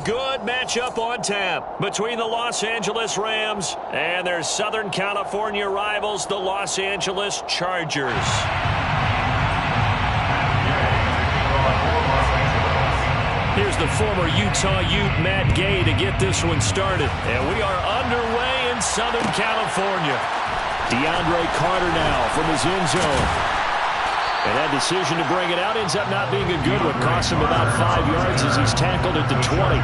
Good matchup on tap between the Los Angeles Rams and their Southern California rivals, the Los Angeles Chargers. Here's the former Utah Ute, Matt Gay, to get this one started. And we are underway in Southern California. DeAndre Carter now from his end zone. And that decision to bring it out ends up not being a good one. Costs him about 5 yards as he's tackled at the 20.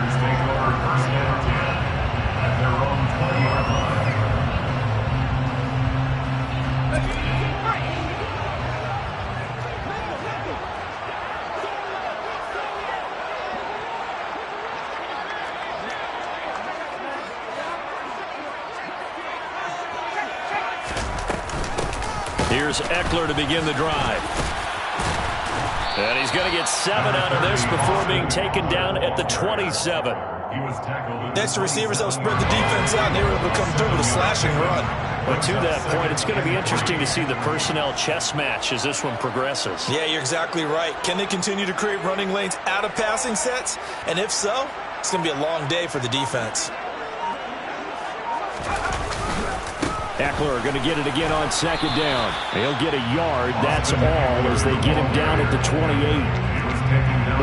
Here's Eckler to begin the drive. And he's going to get 7 out of this before being taken down at the 27. Next to receivers, they'll spread the defense out, and they were able to come through with a slashing run. But to that point, it's going to be interesting to see the personnel chess match as this one progresses. Yeah, you're exactly right. Can they continue to create running lanes out of passing sets? And if so, it's going to be a long day for the defense. Eckler going to get it again on second down. He'll get a yard. That's all as they get him down at the 28.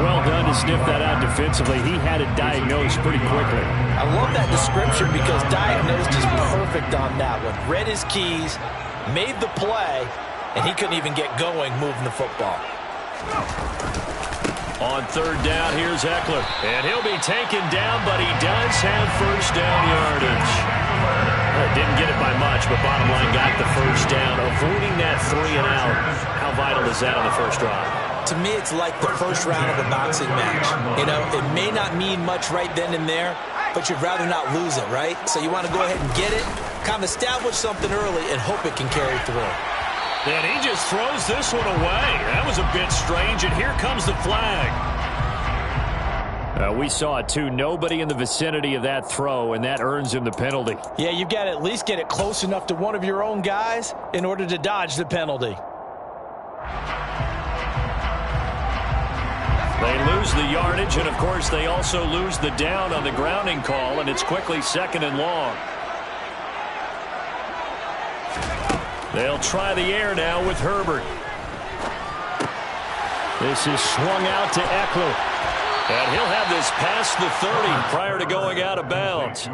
Well done to sniff that out defensively. He had it diagnosed pretty quickly. I love that description because diagnosed is perfect on that one. Read his keys, made the play, and he couldn't even get going moving the football. On third down, here's Eckler. And he'll be taken down, but he does have first down yardage. Didn't get it by much, but bottom line got the first down, avoiding that 3 and out. How vital is that on the first drive? To me, it's like the first round of a boxing match. You know, it may not mean much right then and there, but you'd rather not lose it, right? So you want to go ahead and get it, kind of establish something early, and hope it can carry through. And he just throws this one away. That was a bit strange, and here comes the flag. We saw it, too. Nobody in the vicinity of that throw, and that earns him the penalty. Yeah, you've got to at least get it close enough to one of your own guys in order to dodge the penalty. They lose the yardage, and, of course, they also lose the down on the grounding call, and it's quickly 2nd and long. They'll try the air now with Herbert. This is swung out to Eckler. And he'll have this past the 30 prior to going out of bounds.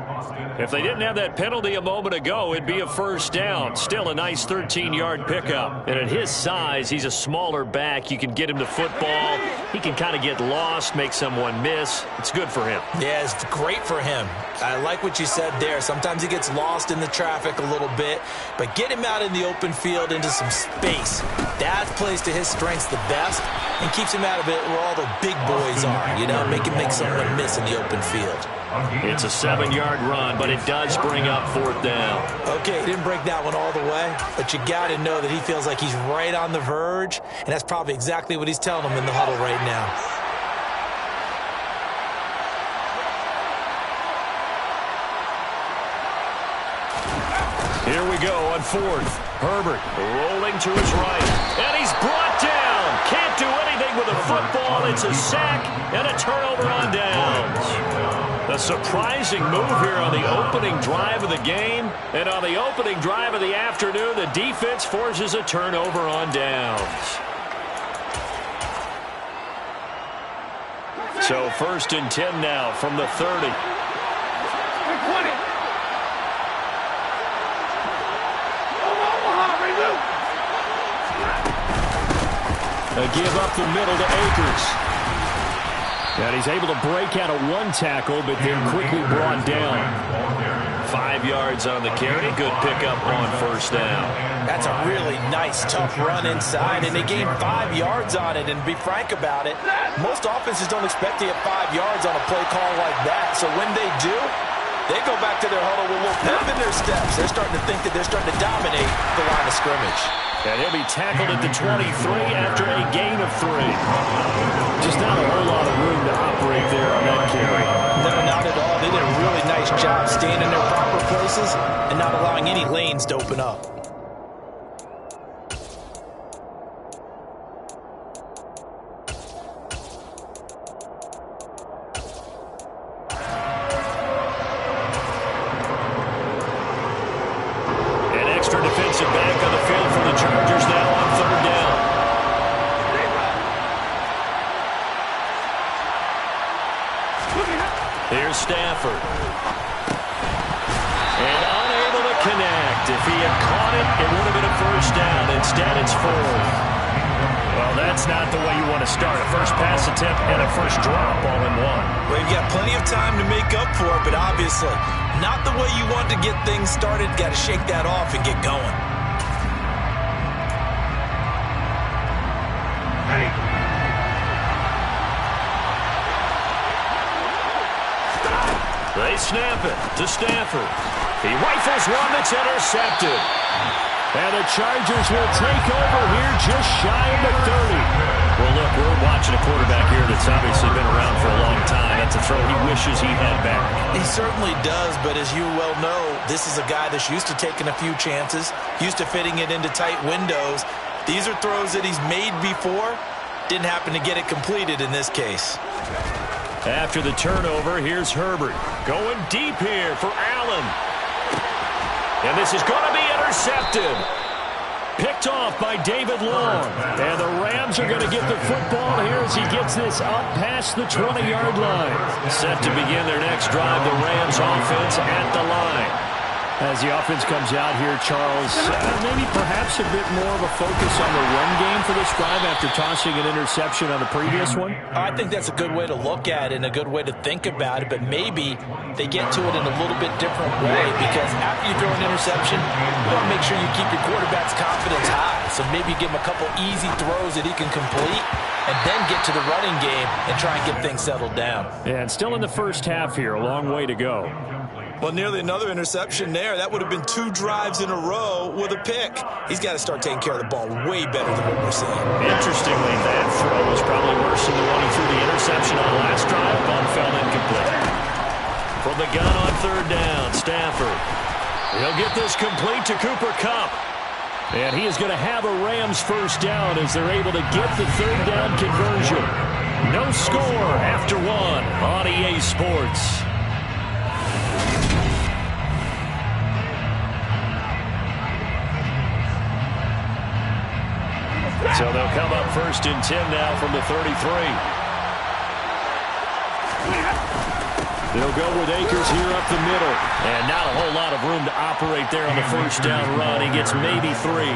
If they didn't have that penalty a moment ago, it'd be a first down. Still a nice 13-yard pickup. And at his size, he's a smaller back. You can get him the football. He can kind of get lost, make someone miss. It's good for him. Yeah, it's great for him. I like what you said there. Sometimes he gets lost in the traffic a little bit, but get him out in the open field into some space. That plays to his strengths the best and keeps him out of it where all the big boys are. You know, make someone miss in the open field. It's a 7-yard run, but it does bring up 4th down. Okay, he didn't break that one all the way, but you got to know that he feels like he's right on the verge, and that's probably exactly what he's telling them in the huddle right now. Here we go on 4th. Herbert rolling to his right, and he's brought down. Can't do anything with a football. It's a sack and a turnover on downs. A surprising move here on the opening drive of the game. And on the opening drive of the afternoon, the defense forces a turnover on downs. So 1st and 10 now from the 30. A give up the middle to Akers. And he's able to break out of 1 tackle, but then quickly brought down. 5 yards on the carry. Good pickup on 1st down. That's a really nice, tough run inside, and they gained 5 yards on it. And to be frank about it, most offenses don't expect to get 5 yards on a play call like that. So when they do, they go back to their huddle with a little pep in their steps. They're starting to think that they're starting to dominate the line of scrimmage. And he'll be tackled at the 23 after a gain of 3. Just not a whole lot of room to operate there on that carry. No, not at all. They did a really nice job staying in their proper places and not allowing any lanes to open up. Here's Stafford. And unable to connect. If he had caught it, it would have been a first down. Instead, it's 4th. Well, that's not the way you want to start. A first pass attempt and a first drop all in one. Well, you've got plenty of time to make up for it, but obviously not the way you want to get things started. Got to shake that off and get going. They snap it to Stafford. He rifles one that's intercepted. And the Chargers will take over here just shy of the 30. Well, look, we're watching a quarterback here that's obviously been around for a long time. That's a throw he wishes he had back. He certainly does, but as you well know, this is a guy that's used to taking a few chances, used to fitting it into tight windows. These are throws that he's made before. Didn't happen to get it completed in this case. After the turnover, here's Herbert. Going deep here for Allen. And this is going to be intercepted. Picked off by David Long. And the Rams are going to get the football here as he gets this up past the 20-yard line. Set to begin their next drive, the Rams offense at the line. As the offense comes out here, Charles, maybe perhaps a bit more of a focus on the run game for this drive after tossing an interception on the previous one? I think that's a good way to look at it and a good way to think about it, but maybe they get to it in a little bit different way because after you throw an interception, you want to make sure you keep your quarterback's confidence high. So maybe give him a couple easy throws that he can complete and then get to the running game and try and get things settled down. And still in the first half here, a long way to go. Well, nearly another interception there. That would have been 2 drives in a row with a pick. He's got to start taking care of the ball way better than what we're seeing. Interestingly, that throw was probably worse than the one he threw the interception on last drive. Ball fell incomplete. From the gun on 3rd down, Stafford. He'll get this complete to Cooper Kupp. And he is going to have a Rams first down as they're able to get the 3rd down conversion. No score after 1 on EA Sports. So they'll come up 1st and 10 now from the 33. They'll go with Akers here up the middle. And not a whole lot of room to operate there on the first down run. He gets maybe 3.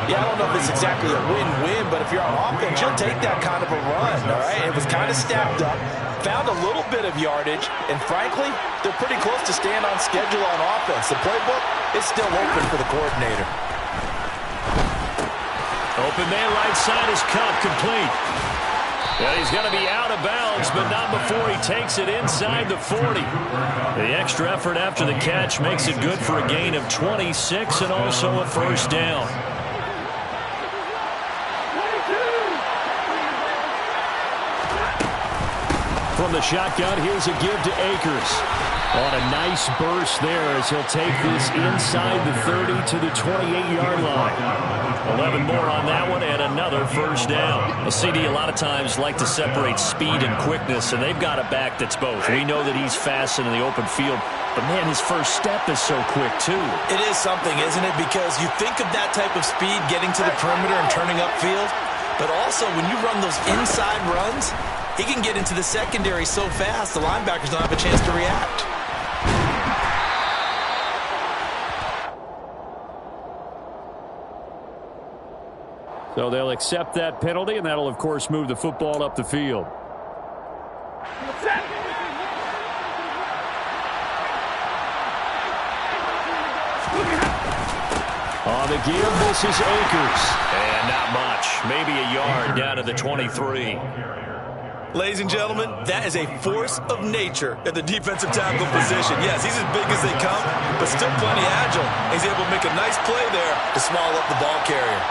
Yeah, I don't know if it's exactly a win-win, but if you're on offense, you'll take that kind of a run, all right? It was kind of stacked up, found a little bit of yardage, and frankly, they're pretty close to staying on schedule on offense. The playbook is still open for the coordinator. Open man right side is Kupp, complete. Yeah, he's going to be out of bounds, but not before he takes it inside the 40. The extra effort after the catch makes it good for a gain of 26 and also a first down. From the shotgun, here's a give to Akers. On a nice burst there as he'll take this inside the 30 to the 28-yard line. 11 more on that one and another first down. A CD a lot of times like to separate speed and quickness, and they've got a back that's both. We know that he's fast in the open field, but man, his first step is so quick too. It is something, isn't it? Because you think of that type of speed getting to the perimeter and turning upfield, but also when you run those inside runs, he can get into the secondary so fast the linebackers don't have a chance to react. So they'll accept that penalty, and that'll, of course, move the football up the field. On the give, this is Akers. And not much. Maybe a yard down to the 23. Ladies and gentlemen, that is a force of nature at the defensive tackle position. Yes, he's as big as they come, but still plenty agile. He's able to make a nice play there to swallow up the ball carrier.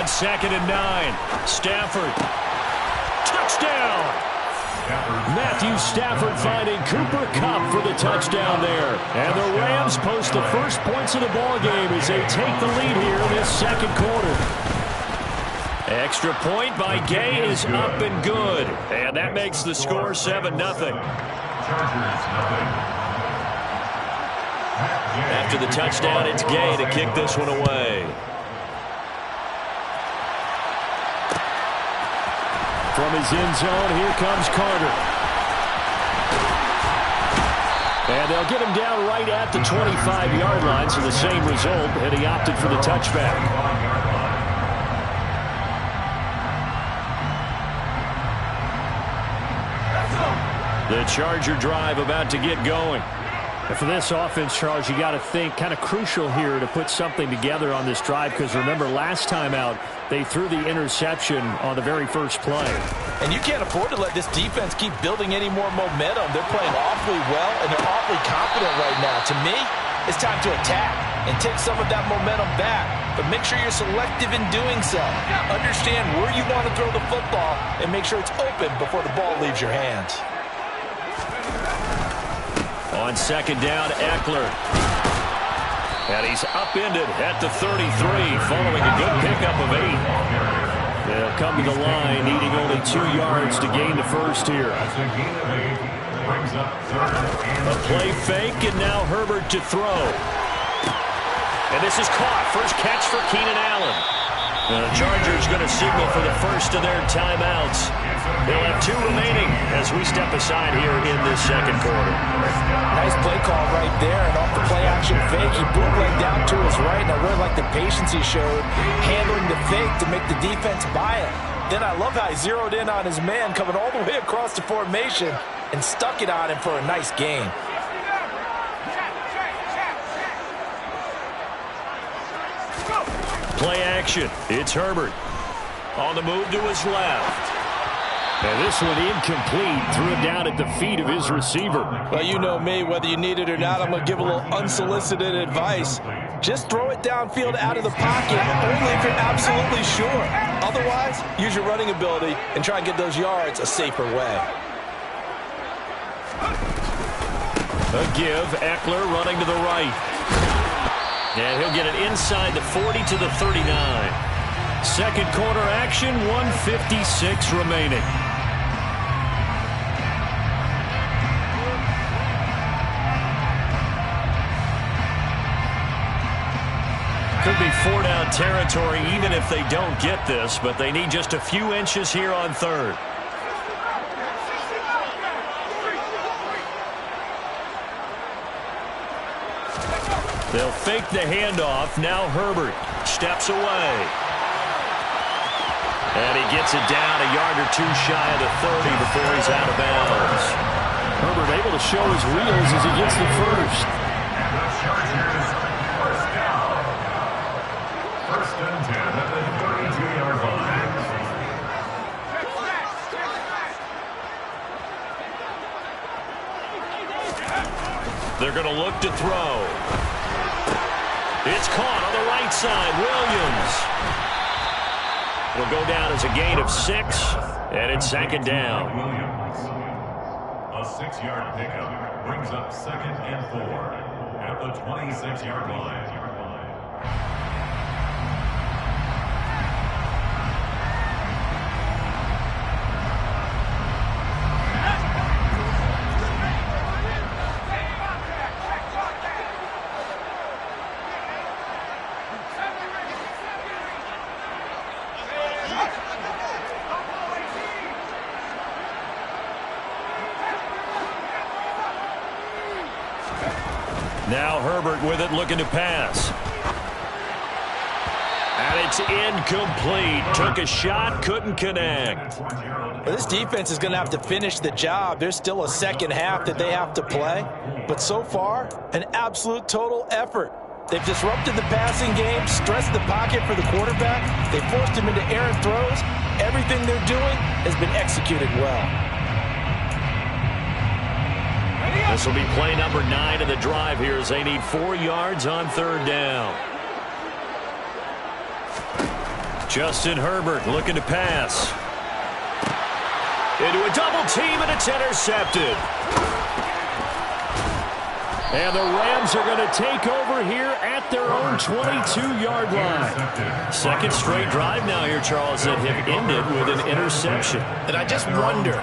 On 2nd and 9, Stafford. Touchdown! Matthew Stafford finding Cooper Kupp for the touchdown there. And the Rams post the first points of the ballgame as they take the lead here in this second quarter. Extra point by Gay is up and good. And that makes the score 7-0. After the touchdown, it's Gay to kick this one away. From his end zone, here comes Carter. And they'll get him down right at the 25-yard line, so the same result, and he opted for the touchback. The Charger drive about to get going. And for this offense, Charles, you got to think kind of crucial here to put something together on this drive, because remember last time out they threw the interception on the very first play. And you can't afford to let this defense keep building any more momentum. They're playing awfully well, and they're awfully confident right now. To me, it's time to attack and take some of that momentum back. But make sure you're selective in doing so. Understand where you want to throw the football and make sure it's open before the ball leaves your hands. On second down, Eckler. And he's upended at the 33, following a good pickup of 8. They'll come to the line, needing only 2 yards to gain the first here. A play fake, and now Herbert to throw. And this is caught. First catch for Keenan Allen. The Chargers going to signal for the first of their timeouts. They'll have 2 remaining as we step aside here in this second quarter. Nice play call right there, and off the play-action fake, he bootlegged down to his right, and I really like the patience he showed handling the fake to make the defense buy it. Then I love how he zeroed in on his man coming all the way across the formation and stuck it on him for a nice gain. Play action. It's Herbert. On the move to his left. And this one incomplete. Threw it down at the feet of his receiver. Well, you know me. Whether you need it or not, I'm going to give a little unsolicited advice. Just throw it downfield out of the pocket, only if you're absolutely sure. Otherwise, use your running ability and try and get those yards a safer way. A give. Eckler running to the right. And he'll get it inside the 40 to the 39. Second quarter action, 1:56 remaining. Could be 4-down territory even if they don't get this, but they need just a few inches here on third. They'll fake the handoff. Now Herbert steps away. And he gets it down a yard or 2 shy of the 30 before he's out of bounds. Herbert able to show his wheels as he gets the first. First and 10 at the 32-yard line. They're going to look to throw. It's caught on the right side. Williams. It'll go down as a gain of 6, and it's second down. A 6-yard pickup brings up second and 4 at the 26-yard line. Now Herbert with it, looking to pass. And it's incomplete. Took a shot, couldn't connect. Well, this defense is going to have to finish the job. There's still a second half that they have to play. But so far, an absolute total effort. They've disrupted the passing game, stressed the pocket for the quarterback. They forced him into errant throws. Everything they're doing has been executed well. This will be play number 9 of the drive here as they need 4 yards on third down. Justin Herbert looking to pass. Into a double team, and it's intercepted. And the Rams are going to take over here at their own 22-yard line. Second straight drive now here, Charles, that have ended with an interception. And I just wonder,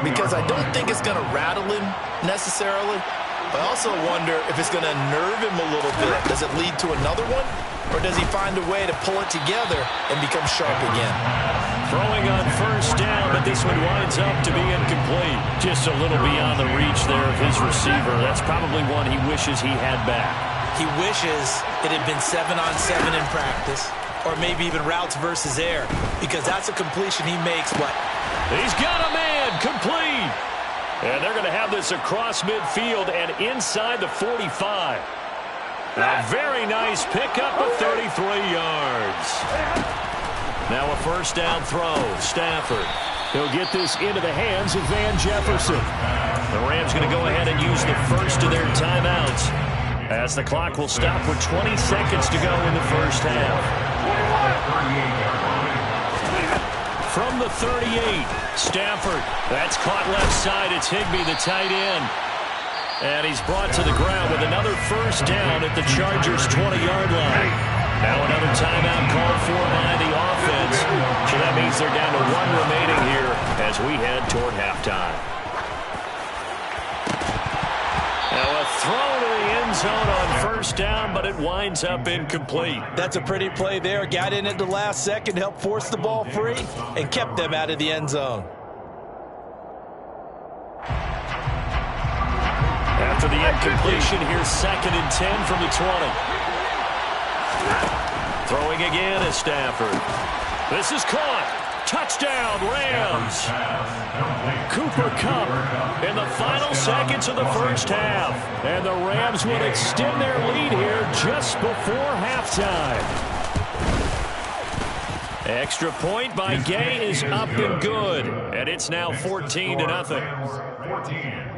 because I don't think it's going to rattle him necessarily, I also wonder if it's going to nerve him a little bit. Does it lead to another one? Or does he find a way to pull it together and become sharp again? Throwing on first down, but this one winds up to be incomplete. Just a little beyond the reach there of his receiver. That's probably one he wishes he had back. He wishes it had been 7-on-7 in practice, or maybe even routes versus air, because that's a completion he makes. But he's got a man, complete. And they're going to have this across midfield and inside the 45. A very nice pickup of 33 yards. Now a first down throw. Stafford. He'll get this into the hands of Van Jefferson. The Rams going to go ahead and use the first of their timeouts, as the clock will stop with 20 seconds to go in the first half. From the 38, Stafford. That's caught left side. It's Higbee, the tight end. And he's brought to the ground with another first down at the Chargers' 20-yard line. Now another timeout called for by the offense. So that means they're down to one remaining here as we head toward halftime. Now a throw to the end zone on first down, but it winds up incomplete. That's a pretty play there. Got in at the last second, helped force the ball free, and kept them out of the end zone. After the incompletion, here's 2nd and 10 from the 20. Throwing again is Stafford. This is caught. Touchdown, Rams. Cooper Kupp in the final seconds of the first half. And the Rams will extend their lead here just before halftime. Extra point by Gay is up and good. And it's now 14-0. 14.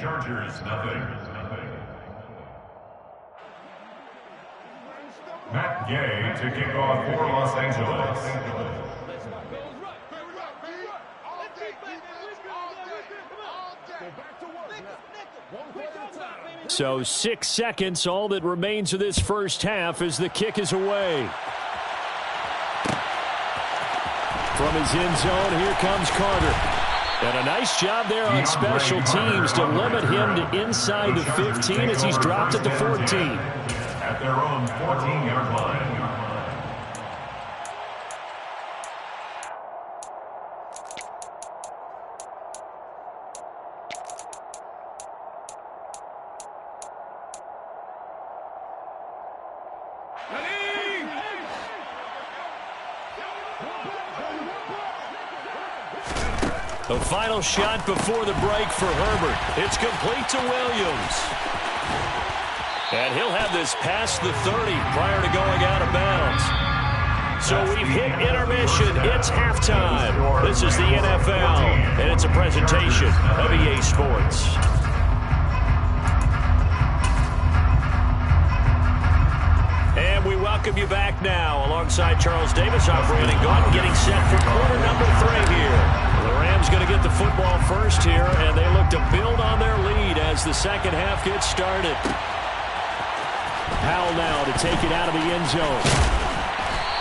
Chargers, nothing. Matt Gay to kick off for Los Angeles. So 6 seconds, all that remains of this first half as the kick is away. From his end zone, here comes Carter. And a nice job there on special teams to limit him to inside the 15 as he's dropped at the 14. At their own 14-yard line. The final shot before the break for Herbert. It's complete to Williams. And he'll have this past the 30 prior to going out of bounds. So we've hit intermission. It's halftime. This is the NFL, and it's a presentation of EA Sports. And we welcome you back now alongside Charles Davis, I'm Brandon Gaudin, getting set for quarter number 3 here. The Rams going to get the football first here, and they look to build on their lead as the second half gets started. Powell now to take it out of the end zone.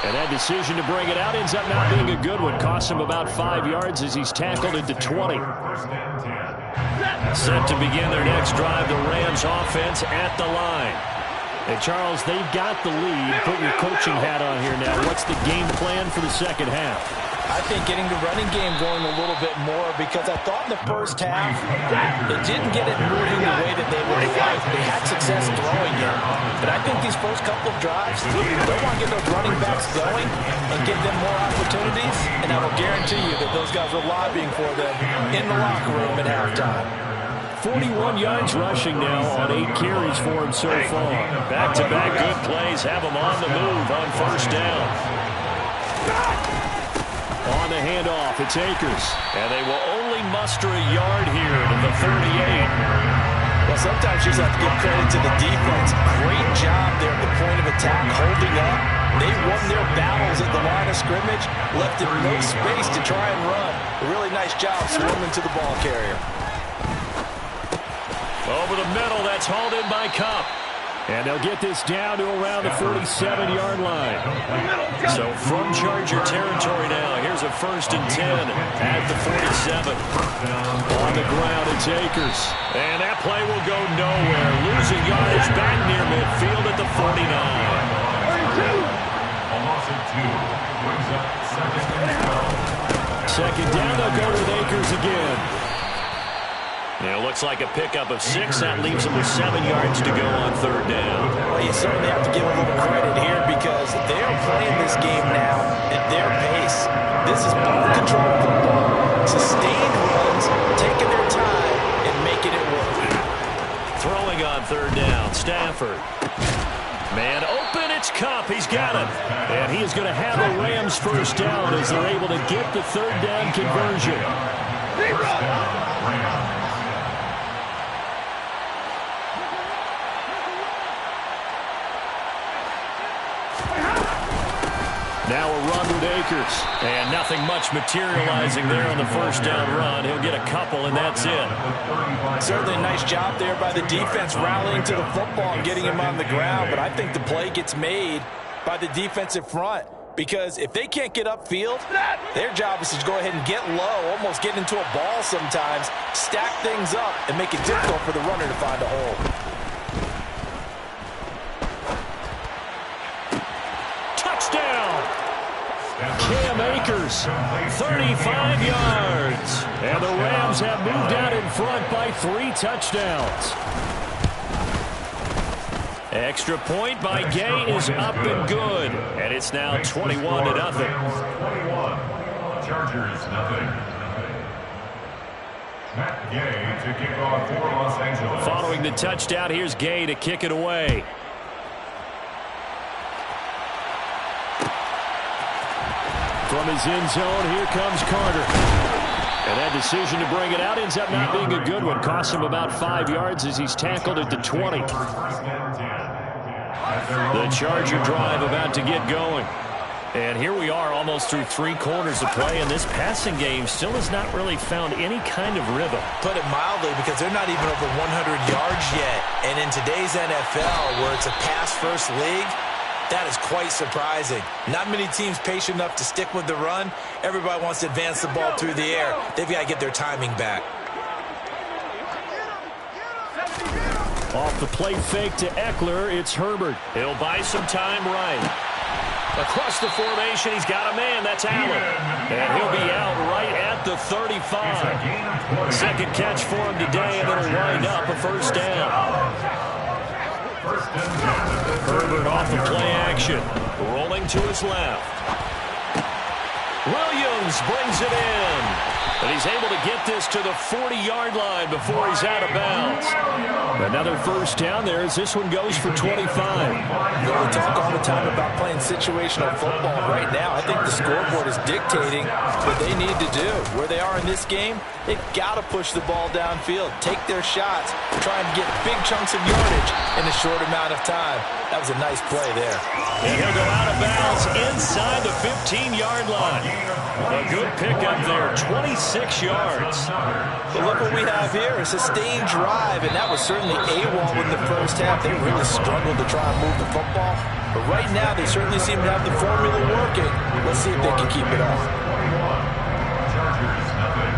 And that decision to bring it out ends up not being a good one. Costs him about 5 yards as he's tackled into 20. Set to begin their next drive, the Rams offense at the line. Hey, Charles, they've got the lead. Put your coaching hat on here now. What's the game plan for the second half? I think getting the running game going a little bit more, because I thought in the first half they didn't get it moving the way that they would like. They had success throwing it. But I think these first couple of drives, they want to get those running backs going and give them more opportunities. And I will guarantee you that those guys are lobbying for them in the locker room at halftime. 41 yards rushing now on 8 carries for him so far. Back-to-back good plays have him on the move on first down. On the handoff, it's Akers. And they will only muster a yard here to the 38. Well, sometimes you just have to give credit to the defense. Great job there at the point of attack, holding up. They won their battles at the line of scrimmage, left them no space to try and run. A really nice job swarming to the ball carrier. Over the middle, that's hauled in by Kupp. And they'll get this down to around the 47-yard line. So from Charger territory now, here's a 1st and 10 at the 47. On the ground, it's Akers. And that play will go nowhere. Losing yardage back near midfield at the 49. A loss of 2 brings up 2nd and 12. Second down, they'll go with Akers again. It looks like a pickup of 6. That leaves them with 7 yards to go on 3rd down. Well, you certainly have to give a little credit here because they are playing this game now at their pace. This is ball control football, sustained runs, taking their time and making it work. Throwing on 3rd down, Stafford. Man open, it's Kupp. He's got it. And he is going to have a Rams 1st down as they're able to get the 3rd down conversion. Now a run with Akers. And nothing much materializing there on the 1st down run. He'll get a couple, and that's it. Certainly a nice job there by the defense rallying to the football and getting him on the ground. But I think the play gets made by the defensive front. Because if they can't get upfield, their job is to go ahead and get low, almost get into a ball sometimes, stack things up, and make it difficult for the runner to find a hole. Cam Akers, 35 yards. And the Rams have moved out in front by 3 touchdowns. Extra point by Gay is up and good. And it's now 21-0. Chargers, nothing. Matt Gay to kick off for Los Angeles. Following the touchdown, here's Gay to kick it away. From his end zone, here comes Carter. And that decision to bring it out ends up not being a good one. Costs him about 5 yards as he's tackled at the 20. The Charger drive about to get going. And here we are almost through 3 quarters of play, and this passing game still has not really found any kind of rhythm. Put it mildly, because they're not even over 100 yards yet. And in today's NFL, where it's a pass-first league, that is quite surprising. Not many teams patient enough to stick with the run. Everybody wants to advance the ball through the air. They've got to get their timing back. Off the play fake to Eckler, it's Herbert. He'll buy some time right. Across the formation, he's got a man. That's Allen. And he'll be out right at the 35. Second catch for him today, and it'll wind up a 1st down. Herbert off the play action. Rolling to his left. Williams brings it in. And he's able to get this to the 40-yard line before he's out of bounds. Another 1st down there as this one goes for 25. We talk all the time about playing situational football. Right now, I think the scoreboard is dictating what they need to do. Where they are in this game, they've got to push the ball downfield, take their shots, try and get big chunks of yardage in a short amount of time. That was a nice play there. And he'll go out of bounds inside the 15-yard line. A good pickup there, 26 yards. But look what we have here, a sustained drive, and that was certainly AWOL in the 1st half. They really struggled to try and move the football. But right now, they certainly seem to have the formula working. Let's see if they can keep it up. Chargers, nothing.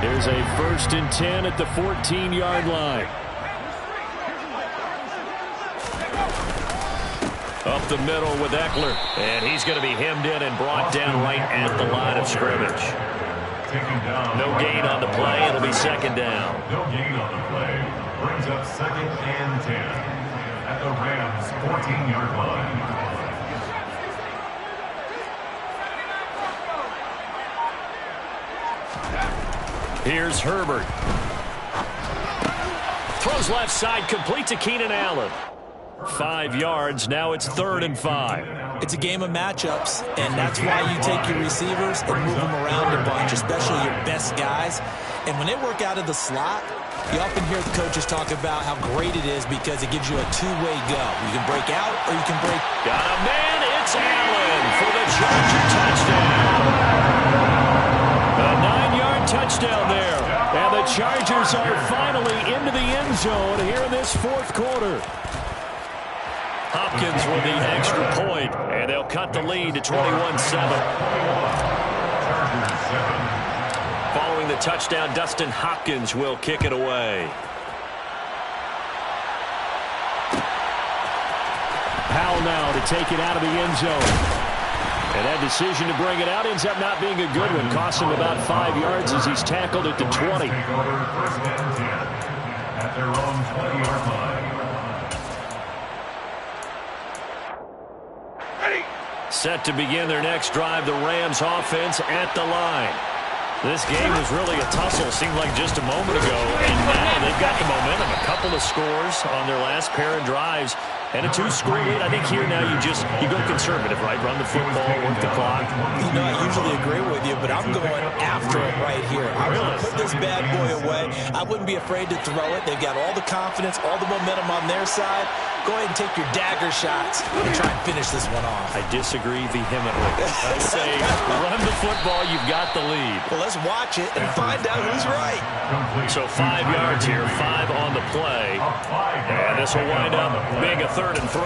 There's a 1st and 10 at the 14-yard line. Up the middle with Eckler. And he's going to be hemmed in and brought down right at the line of scrimmage. No gain on the play. It'll be 2nd down. No gain on the play. Brings up 2nd and 10 at the Rams' 14-yard line. Here's Herbert. Throws left side, complete to Keenan Allen. 5 yards. Now it's 3rd and 5. It's a game of matchups, and that's why you take your receivers and move them around a bunch, especially your best guys. And when they work out of the slot, you often hear the coaches talk about how great it is because it gives you a two-way go. You can break out or you can break. Got a man. It's Allen for the Charger touchdown. A 9-yard touchdown there. And the Chargers are finally into the end zone here in this fourth quarter. Hopkins with the extra point, and they'll cut the lead to 21-7. Following the touchdown, Dustin Hopkins will kick it away. Powell now to take it out of the end zone. And that decision to bring it out ends up not being a good one. Costs him about 5 yards as he's tackled at the 20. First and 10 at their own 20-yard line. Set to begin their next drive, the Rams offense at the line. This game was really a tussle, seemed like just a moment ago, and now they've got the momentum. A couple of scores on their last pair of drives. And a 2-score lead. I think here now you go conservative, right? Run the football, work the clock. You know, I usually agree with you, but I'm going after it right here. I want to put this bad boy away. I wouldn't be afraid to throw it. They've got all the confidence, all the momentum on their side. Go ahead and take your dagger shots and try and finish this one off. I disagree vehemently. I say run the football. You've got the lead. Well, let's watch it and find out who's right. So 5 yards here, 5 on the play. And this will wind up being a 3rd and 3.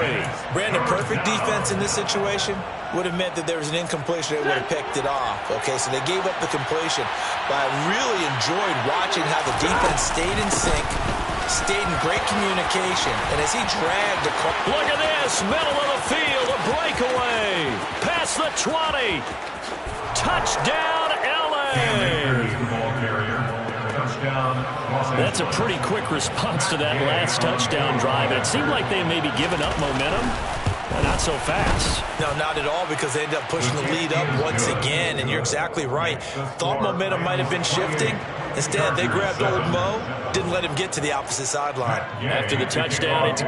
Brandon, perfect defense in this situation would have meant that there was an incompletion. They would have picked it off. Okay, so they gave up the completion. But I really enjoyed watching how the defense stayed in sync, stayed in great communication, and as he dragged across. Look at this, middle of the field, a breakaway. Past the 20. Touchdown, L.A. That's a pretty quick response to that last touchdown drive. It seemed like they may be giving up momentum. Not so fast. No, not at all, because they ended up pushing the lead up once again, and you're exactly right. Thought momentum might have been shifting. Instead, they grabbed old Mo, didn't let him get to the opposite sideline. After the touchdown, it's